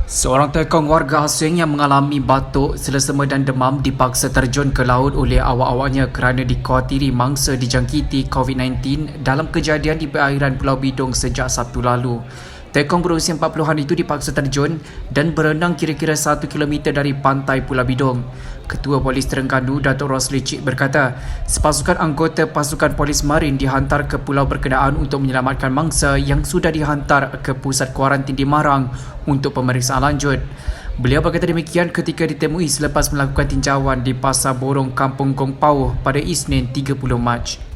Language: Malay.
Seorang tekong warga asing yang mengalami batuk, selesema dan demam dipaksa terjun ke laut oleh awak-awaknya kerana dikhawatiri mangsa dijangkiti COVID-19 dalam kejadian di perairan Pulau Bidong sejak Sabtu lalu. Tekong berusia 40-an itu dipaksa terjun dan berenang kira-kira 1 kilometer dari pantai Pulau Bidong. Ketua Polis Terengganu, Datuk Rosli Cik berkata, sepasukan anggota pasukan polis marin dihantar ke pulau berkenaan untuk menyelamatkan mangsa yang sudah dihantar ke pusat kuarantin di Marang untuk pemeriksaan lanjut. Beliau berkata demikian ketika ditemui selepas melakukan tinjauan di Pasar Borong Kampung Gong Pauh pada Isnin 30 Mac.